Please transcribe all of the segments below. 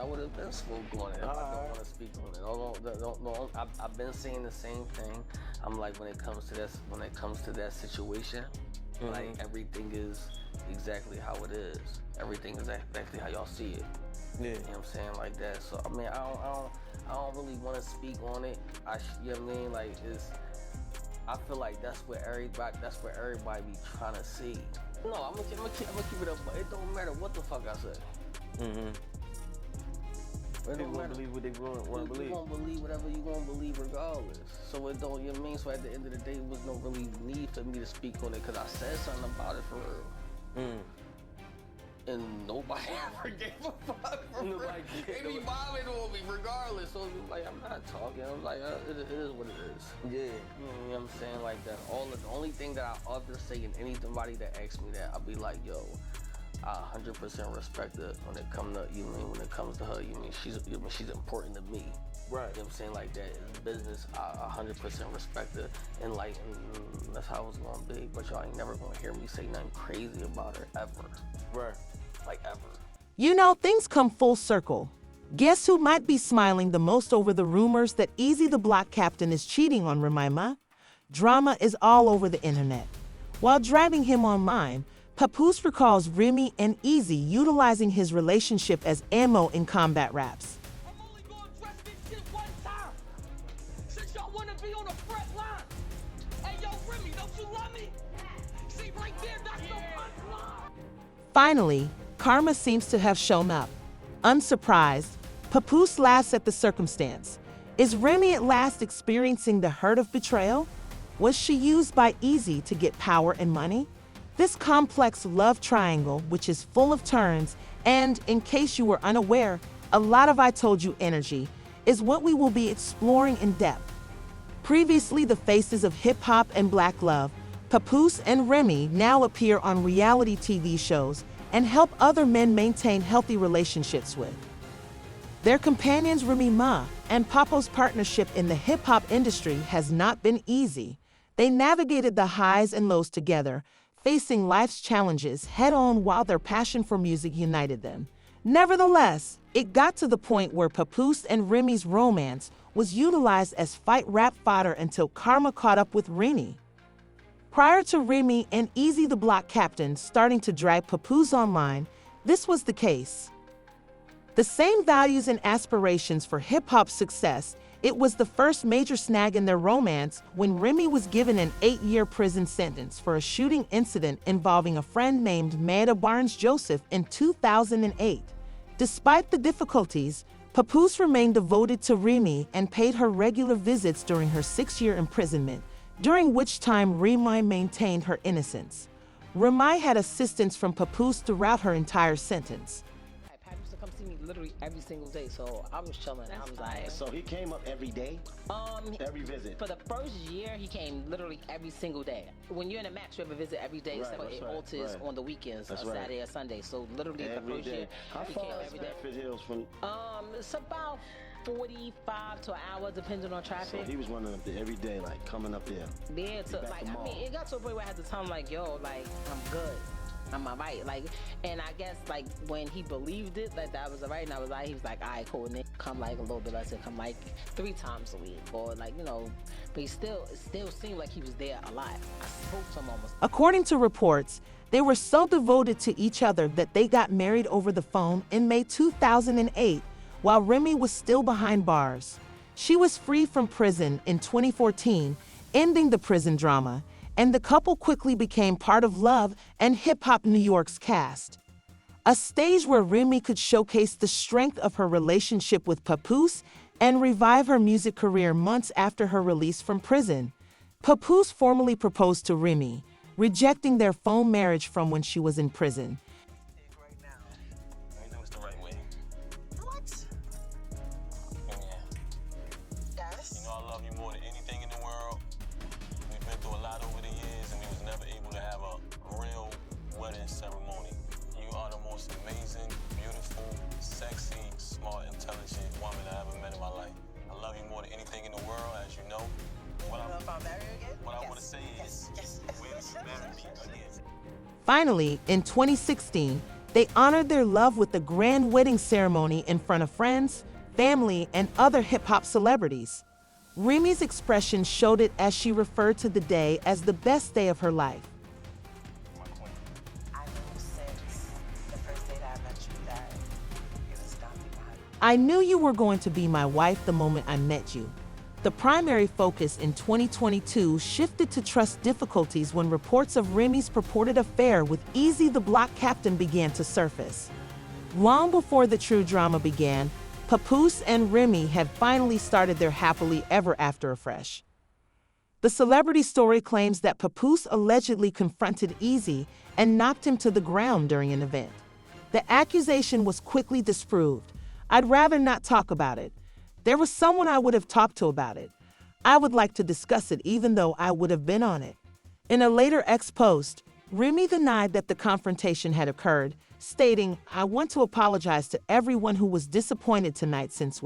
I would have been spoke on it if I don't want to speak on it. No, I've been saying the same thing. I'm like, when it comes to that situation, like everything is exactly how it is. Everything is exactly how y'all see it. Yeah. You know what I'm saying? Like that. So I mean, I don't really want to speak on it. You know what I mean? Like I feel like that's what everybody be trying to see. No, I'm gonna keep it up. But it don't matter what the fuck I say. People gonna believe what they want to believe. You gonna believe whatever you gonna believe regardless. So it don't, you know what I mean? So at the end of the day, it was no really need for me to speak on it because I said something about it for real. And nobody ever gave a fuck for real. They be bombing on me regardless. So it's like, I'm not talking. I'm like, it is what it is. Yeah. You know what I'm saying? Like that. The only thing that I ever say in anybody that asks me that, I'll be like, yo, I 100% respect her when it comes to when it comes to her. She's important to me. Right. You know what I'm saying? Like that in business, I 100% respect her. And like, that's how it's gonna be. But y'all ain't never gonna hear me say nothing crazy about her ever. Right. Like ever. You know, things come full circle. Guess who might be smiling the most over the rumors that Eazy The Block Captain is cheating on Remy Ma? Drama is all over the internet. While dragging him online, Papoose recalls Remy and Eazy utilizing his relationship as ammo in combat raps. I'm only gonna address this shit one time. Since y'all wanna be on the front line. Hey, yo, Remy, don't you love me? See right there, that's the punchline. Finally, karma seems to have shown up. Unsurprised, Papoose laughs at the circumstance. Is Remy at last experiencing the hurt of betrayal? Was she used by Eazy to get power and money? This complex love triangle, which is full of turns, and in case you were unaware, a lot of I told you energy, is what we will be exploring in depth. Previously the faces of hip-hop and black love, Papoose and Remy now appear on reality TV shows and help other men maintain healthy relationships with. Their companions Remy Ma and Papoose's partnership in the hip-hop industry has not been easy. They navigated the highs and lows together, facing life's challenges head-on while their passion for music united them. Nevertheless, it got to the point where Papoose and Remy's romance was utilized as fight rap fodder until karma caught up with Remy. Prior to Remy and Eazy The Block Captain starting to drag Papoose online, this was the case. The same values and aspirations for hip-hop success, it was the first major snag in their romance when Remy was given an 8-year prison sentence for a shooting incident involving a friend named Maida Barnes-Joseph in 2008. Despite the difficulties, Papoose remained devoted to Remy and paid her regular visits during her 6-year imprisonment, during which time Remy maintained her innocence. Remy had assistance from Papoose throughout her entire sentence. Used to come see me literally every single day, so I was chilling. I was like, so he came up every day? Every visit? For the first year, he came literally every single day. When you're in a max, you have a visit every day, so it alters on the weekends, Saturday or Sunday. So literally the first year, he came every day. How far is Bedford Hills from? It's about 45 to an hour, depending on traffic. So he was running up there every day, like coming up there. Yeah, I mean, it got to a point where I had to tell him, like, yo, like, I'm good. I'm alright, like, and I guess like when he believed it, like that was alright, and I was like, he was like, alright, cool, Nick, come like a little bit less, come like 3 times a week, or like, you know, but it still seemed like he was there a lot. I spoke to him almost. According to reports, they were so devoted to each other that they got married over the phone in May 2008, while Remy was still behind bars. She was free from prison in 2014, ending the prison drama, and the couple quickly became part of Love and Hip Hop New York's cast. A stage where Remy could showcase the strength of her relationship with Papoose and revive her music career months after her release from prison. Papoose formally proposed to Remy, rejecting their phone marriage from when she was in prison. Ceremony. You are the most amazing, beautiful, sexy, smart, intelligent woman I ever met in my life. I love you more than anything in the world, as you know. What I want to say is, will you marry me again? Finally, in 2016, They honored their love with a grand wedding ceremony in front of friends, family, and other hip-hop celebrities. Remy's expression showed it as she referred to the day as the best day of her life. I knew since the first day that I met you that it was gonna be my husband. I knew you were going to be my wife the moment I met you. The primary focus in 2022 shifted to trust difficulties when reports of Remy's purported affair with Eazy The Block Captain began to surface. Long before the true drama began, Papoose and Remy had finally started their happily ever after afresh. The celebrity story claims that Papoose allegedly confronted Eazy and knocked him to the ground during an event. The accusation was quickly disproved. I'd rather not talk about it. There was someone I would have talked to about it. I would like to discuss it even though I would have been on it. In a later ex-post, Remy denied that the confrontation had occurred, stating, "I want to apologize to everyone who was disappointed tonight since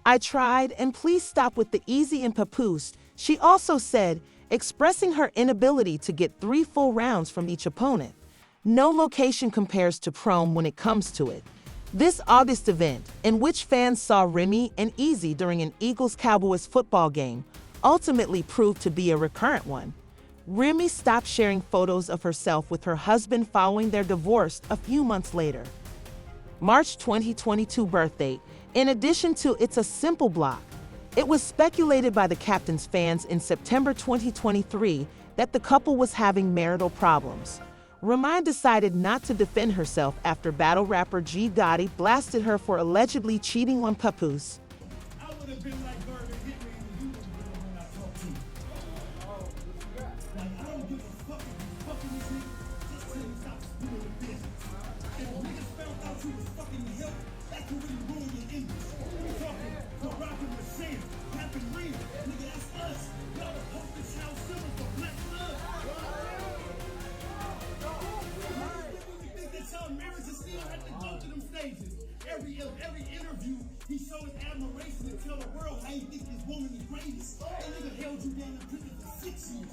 I tried, and please stop with the Eazy and Papoose." She also said, expressing her inability to get 3 full rounds from each opponent. No location compares to Prom when it comes to it. This August event, in which fans saw Remy and Eazy during an Eagles-Cowboys football game, ultimately proved to be a recurrent one. Remy stopped sharing photos of herself with her husband following their divorce a few months later. March 2022 birth date. In addition to It's a Simple Block, it was speculated by the Captain's fans in September 2023 that the couple was having marital problems. Remy decided not to defend herself after battle rapper G. Gotti blasted her for allegedly cheating on Papoose. I would have been like Bird and hit me when you was good when I talked to you. Like, I don't give a fuck if you fucking with me, just till you stop doing the business. If niggas found out you was fucking the help, that could really ruin your English. We talking to Rocket Machine, Captain Remy, nigga, that's us. Y'all the poster child symbol for black blood. You think that y'all marriages still have to go to them stages? Every interview, he showed his admiration and tell the world how he think this woman is greatest. That nigga held you down in prison for 6 years.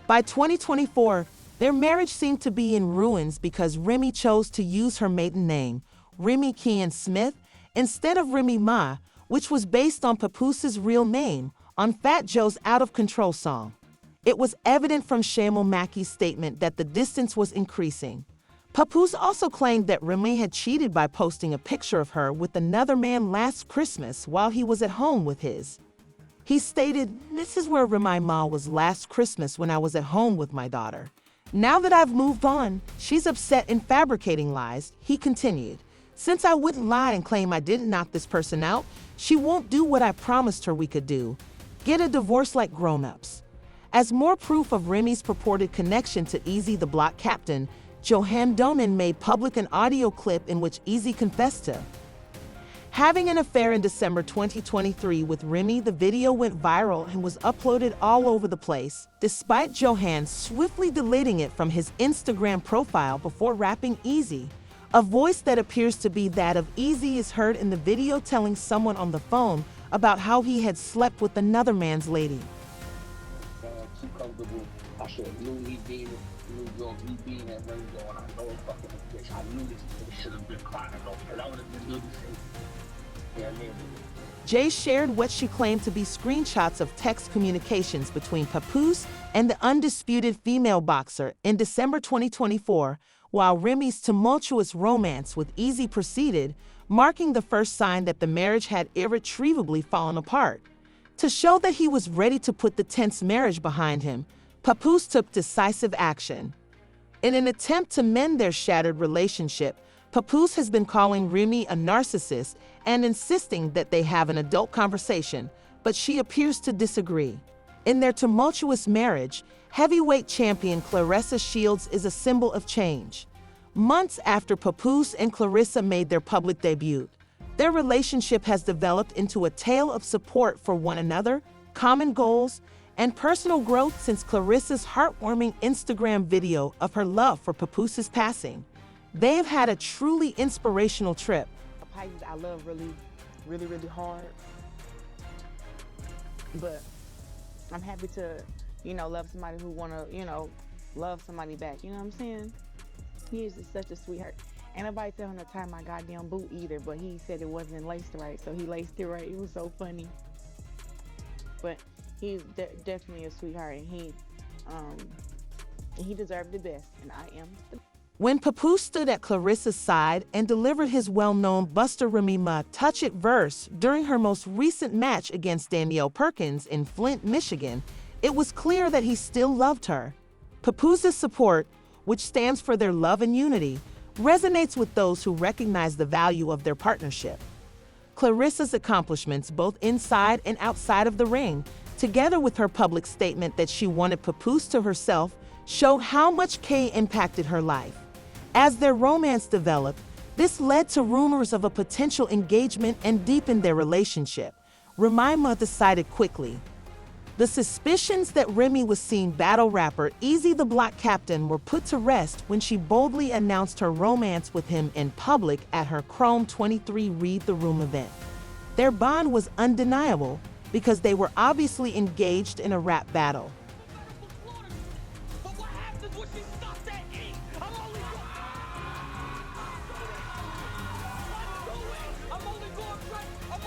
By 2024, their marriage seemed to be in ruins because Remy chose to use her maiden name, Remy Kian Smith, instead of Remy Ma, which was based on Papoose's real name, on Fat Joe's Out of Control song. It was evident from Shamal Mackey's statement that the distance was increasing. Papoose also claimed that Remy had cheated by posting a picture of her with another man last Christmas while he was at home with his. He stated, "This is where Remy Ma was last Christmas when I was at home with my daughter. Now that I've moved on, she's upset and fabricating lies." He continued, "Since I wouldn't lie and claim I didn't knock this person out, she won't do what I promised her we could do. Get a divorce like grown-ups." As more proof of Remy's purported connection to Eazy The Block Captain, Johan Doman made public an audio clip in which Eazy confessed to having an affair in December 2023 with Remy. The video went viral and was uploaded all over the place, despite Johan swiftly deleting it from his Instagram profile before rapping Eazy. A voice that appears to be that of Eazy is heard in the video telling someone on the phone about how he had slept with another man's lady. Too comfortable. I should have knew he being in New York, he being at Renzo, and I know it's fucking a bitch. I knew this nigga should have been crying though, because I would have been doing the same. Yeah, man. Jay shared what she claimed to be screenshots of text communications between Papoose and the undisputed female boxer in December 2024, while Remy's tumultuous romance with Eazy proceeded, marking the first sign that the marriage had irretrievably fallen apart. To show that he was ready to put the tense marriage behind him, Papoose took decisive action. In an attempt to mend their shattered relationship, Papoose has been calling Remy a narcissist and insisting that they have an adult conversation, but she appears to disagree. In their tumultuous marriage, heavyweight champion Claressa Shields is a symbol of change. Months after Papoose and Claressa made their public debut, their relationship has developed into a tale of support for one another, common goals, and personal growth since Claressa's heartwarming Instagram video of her love for Papoose's passing. They have had a truly inspirational trip. Pisces I love really hard, but I'm happy to, love somebody who wanna, love somebody back. You know what I'm saying? He is just such a sweetheart. Ain't nobody tell him to tie my goddamn boot either, but he said it wasn't laced right, so he laced it right. It was so funny. But he's definitely a sweetheart, and he deserved the best, and I am the best. When Papoose stood at Claressa's side and delivered his well-known Buster Remy Ma Touch It verse during her most recent match against Danielle Perkins in Flint, Michigan, it was clear that he still loved her. Papoose's support, which stands for their love and unity, resonates with those who recognize the value of their partnership. Claressa's accomplishments, both inside and outside of the ring, together with her public statement that she wanted Papoose to herself, showed how much Kay impacted her life. As their romance developed, this led to rumors of a potential engagement and deepened their relationship. Remy Ma decided quickly. The suspicions that Remy was seeing battle rapper Eazy The Block Captain were put to rest when she boldly announced her romance with him in public at her Chrome 23 Read the Room event. Their bond was undeniable because they were obviously engaged in a rap battle. But what happens when she stops that E? I'm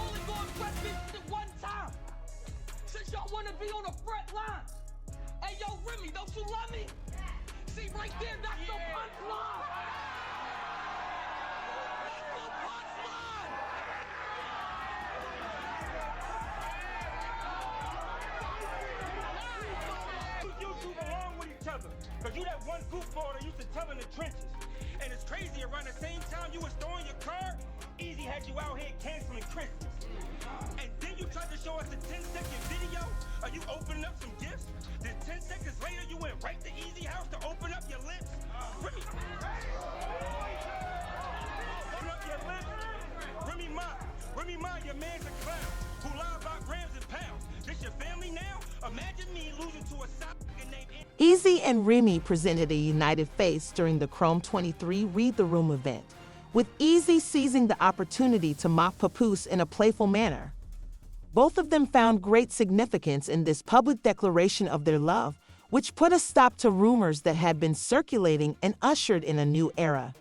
only going to press this shit one time. Since y'all want to be on the front line. Hey, yo, Remy, don't you love me? See, right there, that's your punchline. That's your punchline. You two belong with each other. Cause you that one goofball that used to tell in the trenches. And it's crazy, around the same time you was throwing your card, Eazy had you out here canceling Christmas. And then you tried to show us a 10-second video of you opening up some gifts. Then 10 seconds later you went right to Eazy house to open up your lips. Remy. Open up your lips. Remy Ma, your man's a clown who lie about grams and pounds. This your family now? Imagine me losing to a side named Eazy and Remy presented a united face during the Chrome 23 Read the Room event, with Eazy seizing the opportunity to mock Papoose in a playful manner. Both of them found great significance in this public declaration of their love, which put a stop to rumors that had been circulating and ushered in a new era.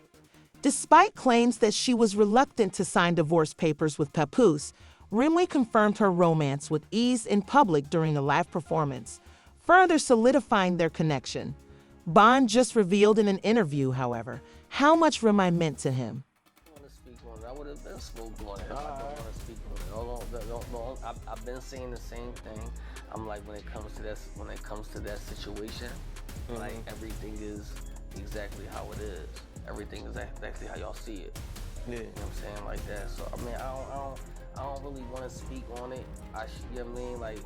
Despite claims that she was reluctant to sign divorce papers with Papoose, Remy confirmed her romance with Eazy in public during a live performance, further solidifying their connection. Bond just revealed in an interview, however, how much Remy meant to him. I want to speak on it. I would have been spoke on it if I don't want to speak on it. I've been saying the same thing. I'm like, when it comes to that situation, like everything is exactly how it is. Everything is exactly how y'all see it. Yeah. You know what I'm saying? Like that. So I mean, I don't really want to speak on it. You know what I mean? Like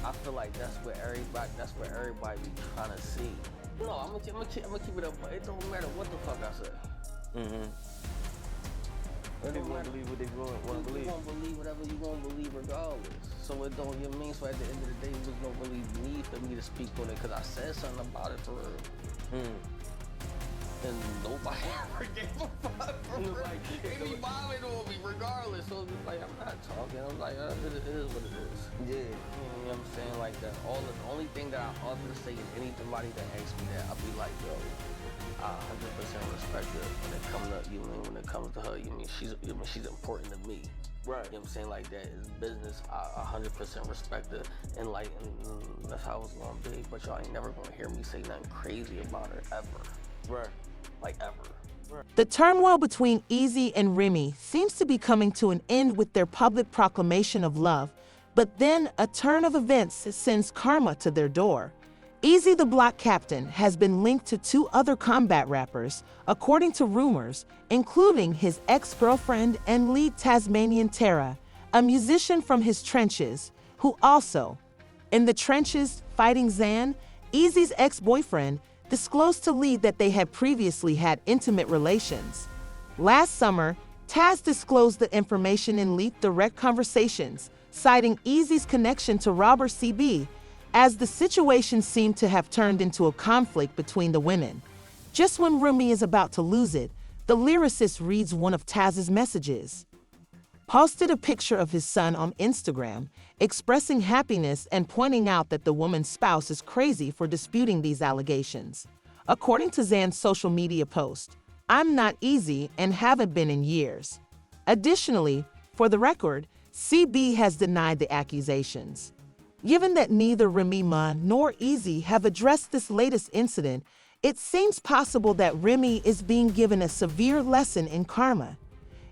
I feel like that's what everybody be trying to see. No, I'm gonna keep it up. It don't matter what the fuck I say. They want to believe what they want to believe. You gonna believe whatever you gonna believe regardless. So it don't, you know what I mean? So at the end of the day, there's no really need for me to speak on it because I said something about it for real. And nobody ever gave a fuck. They be bothering on me regardless. So it's like, I'm not talking. I'm like, it is what it is. Yeah. You know what I'm saying? Like that. The only thing that I offer to say is anybody that asks me that, I'll be like, yo, I 100% respect her when it comes to you. Mean when it comes to her, you mean she's important to me. Right. You know what I'm saying? Like that is business. I 100% respect her, and that's how it's gonna be. But y'all ain't never gonna hear me say nothing crazy about her ever. Right. Like ever. The turmoil between Eazy and Remy seems to be coming to an end with their public proclamation of love, but then a turn of events sends karma to their door. Eazy The Block Captain has been linked to 2 other combat rappers, according to rumors, including his ex-girlfriend and lead Tasmanian Terra, a musician from his trenches, who also, in the trenches fighting Zan, Eazy's ex-boyfriend, disclosed to Lead that they had previously had intimate relations. Last summer, Taz disclosed the information in Lead direct conversations, citing Eazy's connection to Robert CB, as the situation seemed to have turned into a conflict between the women. Just when Remy is about to lose it, the lyricist reads one of Taz's messages. Posted a picture of his son on Instagram, expressing happiness and pointing out that the woman's spouse is crazy for disputing these allegations. According to Zan's social media post, "I'm not Eazy and haven't been in years." Additionally, for the record, CB has denied the accusations. Given that neither Remy Ma nor Eazy have addressed this latest incident, it seems possible that Remy is being given a severe lesson in karma.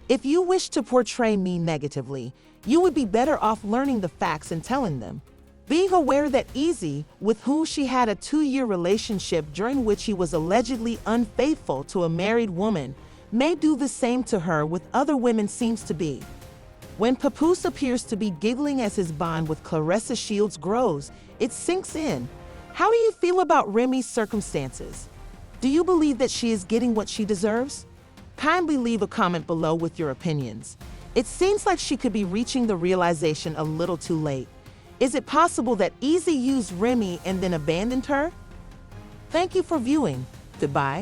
If you wish to portray me negatively, you would be better off learning the facts and telling them. Being aware that Eazy, with whom she had a 2-year relationship during which he was allegedly unfaithful to a married woman, may do the same to her with other women seems to be. When Papoose appears to be giggling as his bond with Claressa Shields grows, it sinks in. How do you feel about Remy's circumstances? Do you believe that she is getting what she deserves? Kindly leave a comment below with your opinions. It seems like she could be reaching the realization a little too late. Is it possible that Eazy used Remy and then abandoned her? Thank you for viewing. Goodbye.